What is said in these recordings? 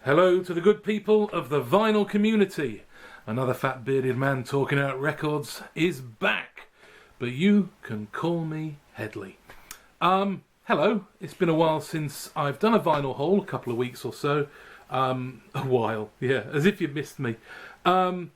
Hello to the good people of the vinyl community. Another fat bearded man talking out records is back, but you can call me Hedley. Hello, it's been a while since I've done a vinyl haul, a couple of weeks or so. A while, yeah, as if you missed me. Anyway,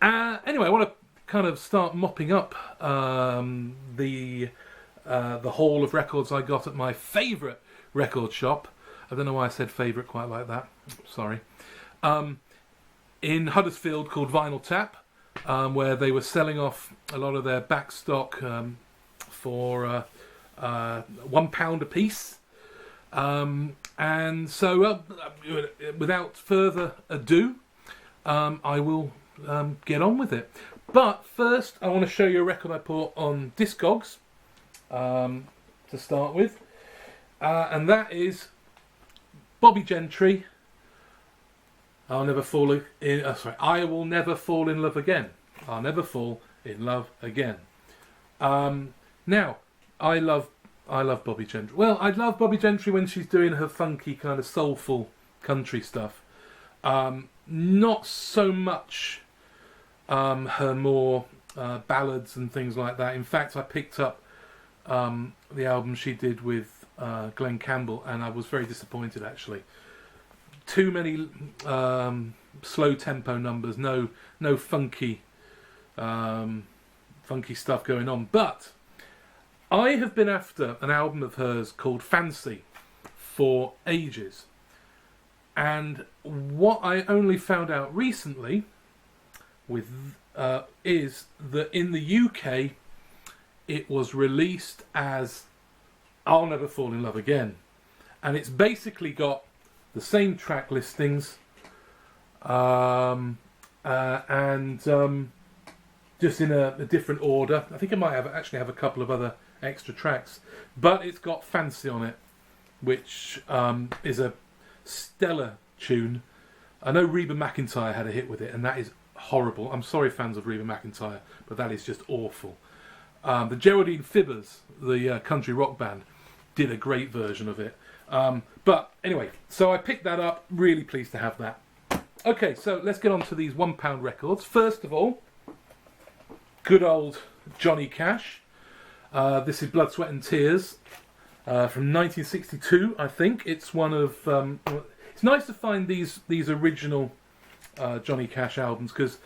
I want to kind of start mopping up the haul of records I got at my favourite record shop. I don't know why I said favourite quite like that. Sorry. In Huddersfield, called Vinyl Tap, where they were selling off a lot of their back stock for £1 a piece. And so, without further ado, I will get on with it. But first, I want to show you a record I bought on Discogs to start with, and that is Bobbie Gentry. I will never fall in love again. I'll never fall in love again. Now, I love Bobbie Gentry. Well, I love Bobbie Gentry when she's doing her funky kind of soulful country stuff. Not so much her more ballads and things like that. In fact, I picked up the album she did with Glenn Campbell, and I was very disappointed actually. Too many slow tempo numbers, no funky stuff going on. But I have been after an album of hers called Fancy for ages, and what I only found out recently is that in the UK it was released as I'll Never Fall in Love Again, and it's basically got the same track listings and just in a different order. I think it might actually have a couple of other extra tracks, but it's got Fancy on it, which is a stellar tune. I know Reba McEntire had a hit with it, and that is horrible. I'm sorry, fans of Reba McEntire, but that is just awful. The Geraldine Fibbers, the country rock band, did a great version of it. But anyway, so I picked that up. Really pleased to have that. Okay, so let's get on to these £1 records. First of all, good old Johnny Cash. This is Blood, Sweat and Tears from 1962, I think. It's one of... it's nice to find these original Johnny Cash albums, because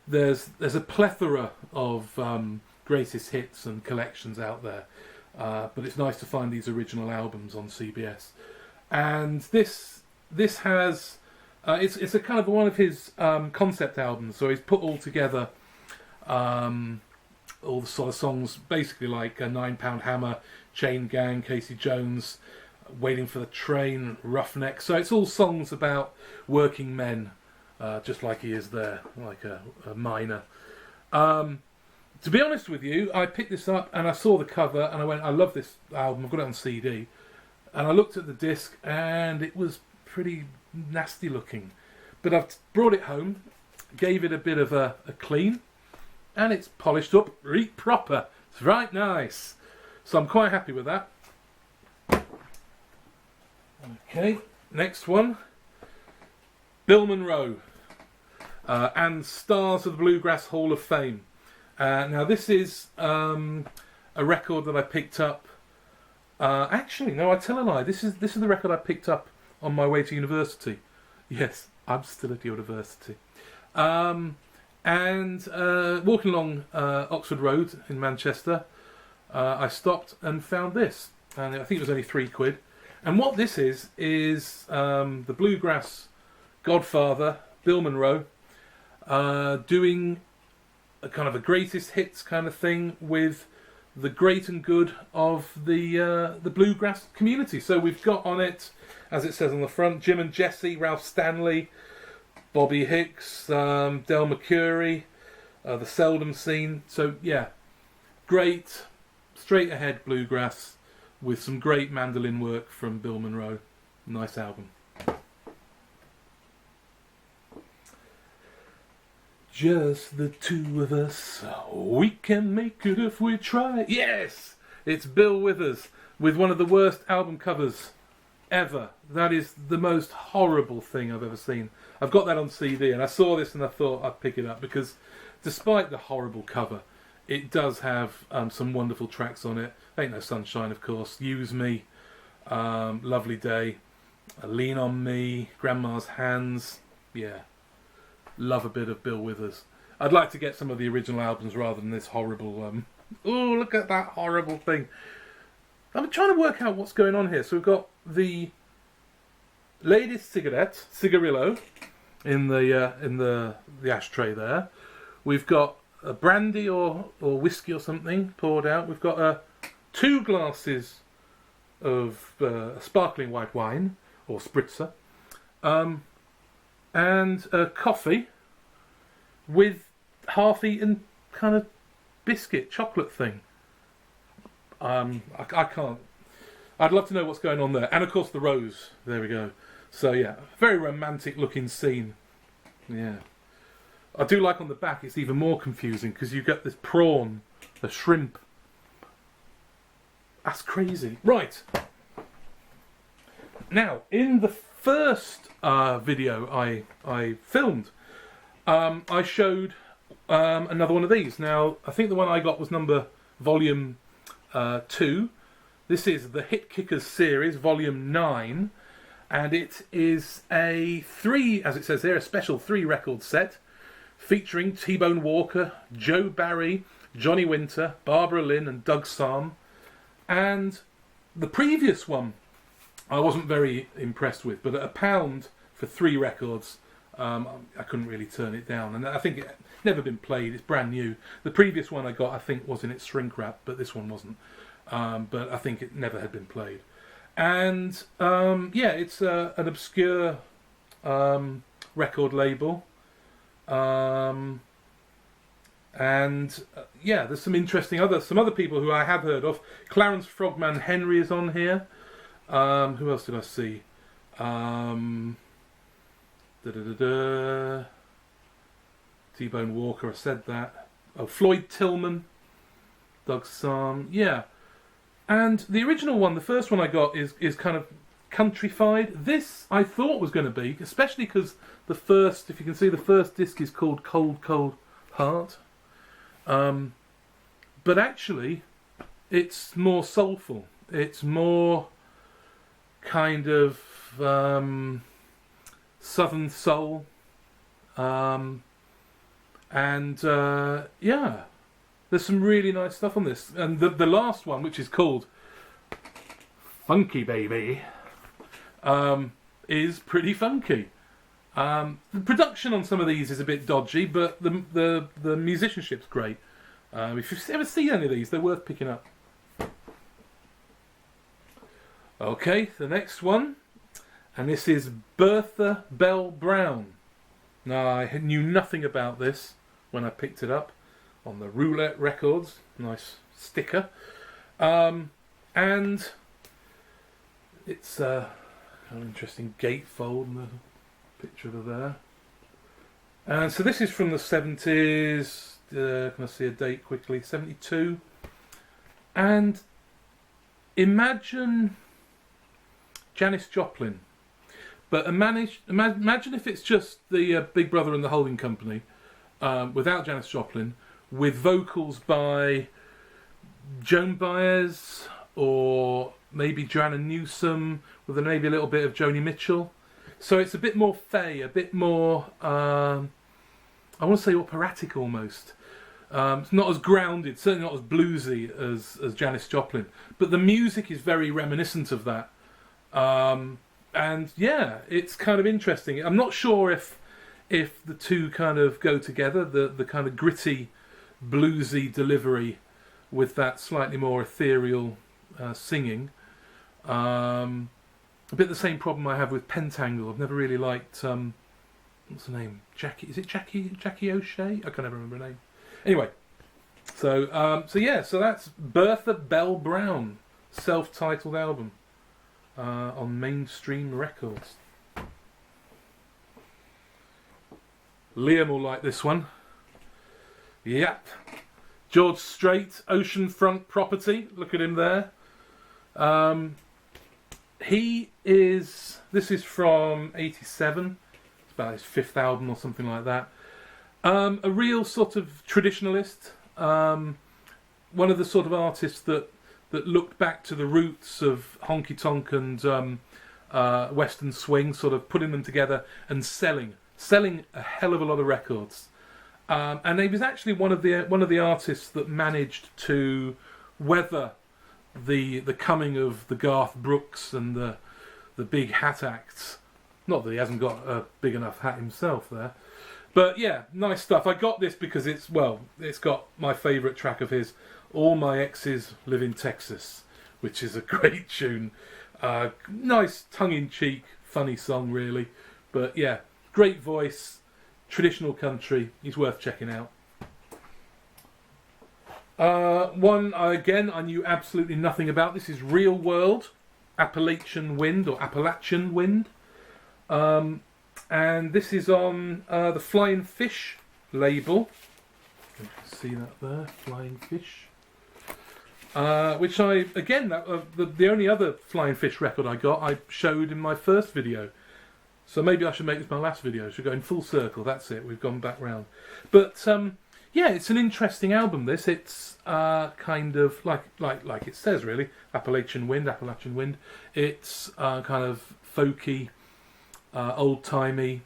there's a plethora of greatest hits and collections out there. But it's nice to find these original albums on CBS. And this has... it's a kind of one of his concept albums, so he's put all together all the sort of songs, basically like a 9 Pound Hammer, Chain Gang, Casey Jones, Waiting for the Train, Roughneck. So it's all songs about working men, just like he is there, like a miner. To be honest with you, I picked this up and I saw the cover and I went, I love this album, I've got it on CD. And I looked at the disc and it was pretty nasty looking. But I've brought it home, gave it a bit of a clean, and it's polished up right proper. It's right nice. So I'm quite happy with that. Okay, next one. Bill Monroe and Stars of the Bluegrass Hall of Fame. Now this is a record that I picked up. Actually, no, I tell a lie. This is the record I picked up on my way to university. Yes, I'm still at university. And walking along Oxford Road in Manchester, I stopped and found this, and I think it was only £3. And what this is the bluegrass godfather Bill Monroe doing a kind of a greatest hits kind of thing with the great and good of the bluegrass community. So we've got on it, as it says on the front, Jim and Jesse, Ralph Stanley, Bobby Hicks, Del McCurry, the Seldom Scene. So yeah, great, straight ahead bluegrass with some great mandolin work from Bill Monroe. Nice album. Just the two of us, we can make it if we try. Yes, it's Bill Withers with one of the worst album covers ever. That is the most horrible thing I've ever seen. I've got that on CD, and I saw this and I thought I'd pick it up because despite the horrible cover, it does have some wonderful tracks on it. Ain't No Sunshine, of course, Use Me, Lovely Day, Lean On Me, Grandma's Hands. Yeah, love a bit of Bill Withers. I'd like to get some of the original albums rather than this horrible... oh, look at that horrible thing. I'm trying to work out what's going on here. So we've got the ladies' cigarillo, in the ashtray there. We've got a brandy or whiskey or something poured out. We've got 2 glasses of sparkling white wine or spritzer, and a coffee with half-eaten kind of biscuit chocolate thing. I can't. I'd love to know what's going on there. And of course the rose. There we go. So yeah, very romantic looking scene. Yeah. I do like on the back it's even more confusing because you get this prawn, a shrimp. That's crazy. Right. Now, in the first video I filmed, I showed another one of these. Now, I think the one I got was volume 2. This is the Hit Kickers series, volume 9, and it is a 3, as it says here, a special 3 record set featuring T-Bone Walker, Joe Barry, Johnny Winter, Barbara Lynn, and Doug Sahm. And the previous one I wasn't very impressed with, but at £1 for 3 records, I couldn't really turn it down. And I think it's never been played, it's brand new. The previous one I got, I think, was in its shrink wrap, but this one wasn't. But I think it never had been played. And yeah, it's an obscure record label. Yeah, there's some interesting some other people who I have heard of. Clarence Frogman Henry is on here. Who else did I see? T-Bone Walker, I said that. Oh, Floyd Tillman, Doug Sahm, yeah. And the original one, the first one I got, is kind of countrified. This I thought was going to be, especially because the first, if you can see, the first disc is called Cold Cold Heart. But actually, it's more soulful. It's more kind of southern soul. Yeah, there's some really nice stuff on this. And the last one, which is called Funky Baby, is pretty funky. The production on some of these is a bit dodgy, but the musicianship's great. If you've ever seen any of these, they're worth picking up. Okay, the next one, and this is Bertha Bell Brown. Now, I knew nothing about this when I picked it up on the Roulette Records. Nice sticker. And it's an interesting gatefold and a picture of her there. And so this is from the 70s. Can I see a date quickly? 72. And imagine Janis Joplin. But imagine if it's just the Big Brother and the Holding Company without Janis Joplin, with vocals by Joan Baez or maybe Joanna Newsom, with maybe a little bit of Joni Mitchell. So it's a bit more fey, a bit more, I want to say operatic almost. It's not as grounded, certainly not as bluesy as Janis Joplin. But the music is very reminiscent of that. And yeah, it's kind of interesting. I'm not sure if the two kind of go together, the kind of gritty, bluesy delivery with that slightly more ethereal singing. A bit the same problem I have with Pentangle. I've never really liked what's her name? Jackie? Is it Jackie O'Shea? I can't ever remember her name. Anyway, so that's Bertha Bell Brown, self-titled album. On Mainstream Records. Liam will like this one. Yep. George Strait, Oceanfront Property. Look at him there. This is from '87. It's about his 5th album or something like that. A real sort of traditionalist. One of the sort of artists that looked back to the roots of honky tonk and Western swing, sort of putting them together and selling a hell of a lot of records. And he was actually one of the artists that managed to weather the coming of the Garth Brooks and the big hat acts. Not that he hasn't got a big enough hat himself there, but yeah, nice stuff. I got this because it's got my favourite track of his, "All My Exes Live in Texas," which is a great tune. Nice tongue-in-cheek, funny song, really. But yeah, great voice, traditional country. He's worth checking out. One, again, I knew absolutely nothing about. This is Real World, Apalachin Wind, or Apalachin Wind. And this is on the Flying Fish label. You can see that there, Flying Fish. Which the only other Flying Fish record I got, I showed in my first video. So maybe I should make this my last video. It should go in full circle. That's it. We've gone back round. But yeah, it's an interesting album. This, it's kind of like it says, really, Apalachin Wind. It's kind of folky, old timey.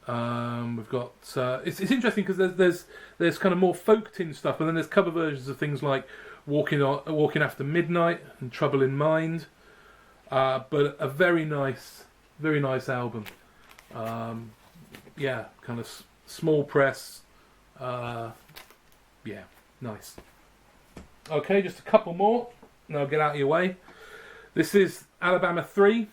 We've got it's interesting because there's kind of more folk tin stuff, and then there's cover versions of things like Walking After Midnight and Trouble in Mind. But a very nice album. Yeah, kind of small press. Yeah, nice. Okay, just a couple more, and I'll get out of your way. This is Alabama 3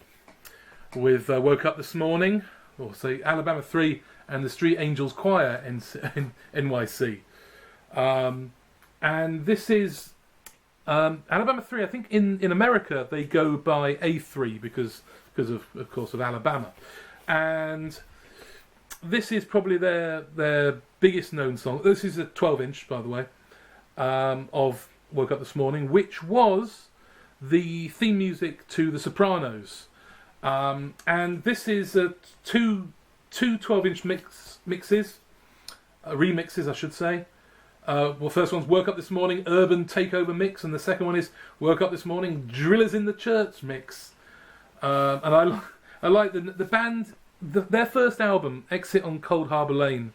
with Woke Up This Morning, or say Alabama 3 and the Street Angels Choir in NYC. And this is Alabama 3. I think in America they go by A3 because of course of Alabama. And this is probably their biggest known song. This is a 12-inch, by the way, of Woke Up This Morning, which was the theme music to The Sopranos. And this is two 12-inch mixes, remixes, I should say. Well, first one's Woke Up This Morning Urban Takeover Mix, and the second one is Woke Up This Morning Drillers in the Church Mix. And I like the band. Their first album, Exit on Cold Harbour Road,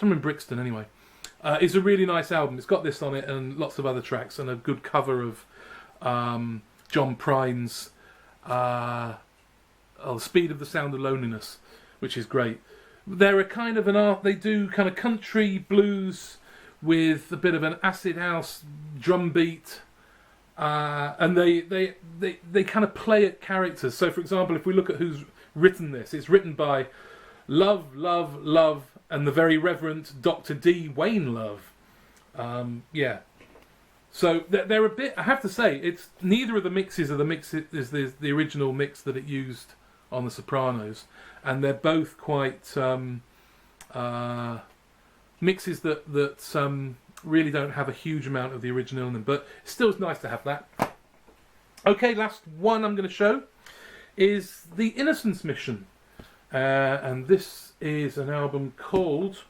somewhere in Brixton anyway, is a really nice album. It's got this on it and lots of other tracks, and a good cover of John Prine's The Speed of the Sound of Loneliness, which is great. They're a kind of an art. They do kind of country blues with a bit of an acid house drum beat. And they kind of play at characters. So, for example, if we look at who's written this, it's written by Love, and the very Reverend Dr. D. Wayne Love. Yeah. So they're a bit. I have to say, it's neither of the mixes are the mix is the original mix that it used on The Sopranos, and they're both quite mixes that really don't have a huge amount of the original in them, but it still is nice to have that. Okay, last one I'm going to show is the Innocence Mission, and this is an album called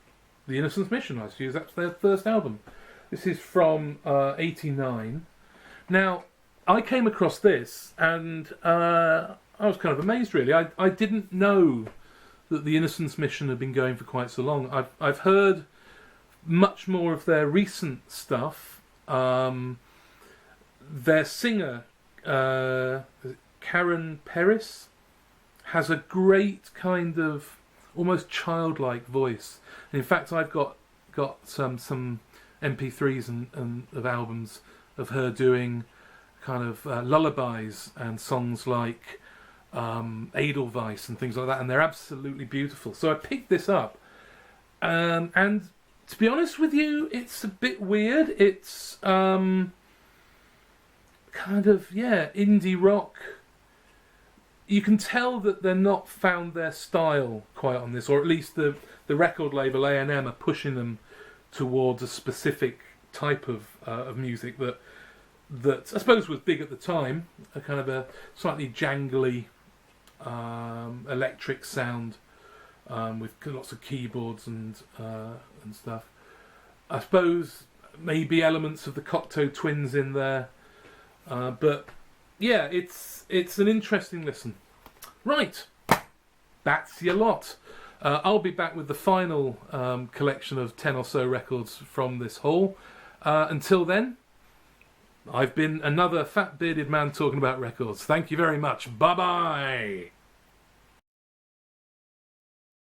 The Innocence Mission. I suppose that's their first album. This is from '89. Now, I came across this, and I was kind of amazed, really. I didn't know that the Innocence Mission had been going for quite so long. I've heard much more of their recent stuff. Their singer, Karen Paris, has a great kind of almost childlike voice. And in fact, I've got some MP3s and of albums of her doing kind of lullabies and songs like Edelweiss and things like that, and they're absolutely beautiful. So I picked this up, and to be honest with you, it's a bit weird. It's kind of, indie rock. You can tell that they're not found their style quite on this, or at least the record label A&M are pushing them towards a specific type of music that that I suppose was big at the time, a kind of a slightly jangly electric sound with lots of keyboards and stuff. I suppose maybe elements of the Cocteau Twins in there, but yeah, it's an interesting listen. Right, that's your lot. I'll be back with the final collection of 10 or so records from this haul. Until then, I've been another fat bearded man talking about records. Thank you very much. Bye bye.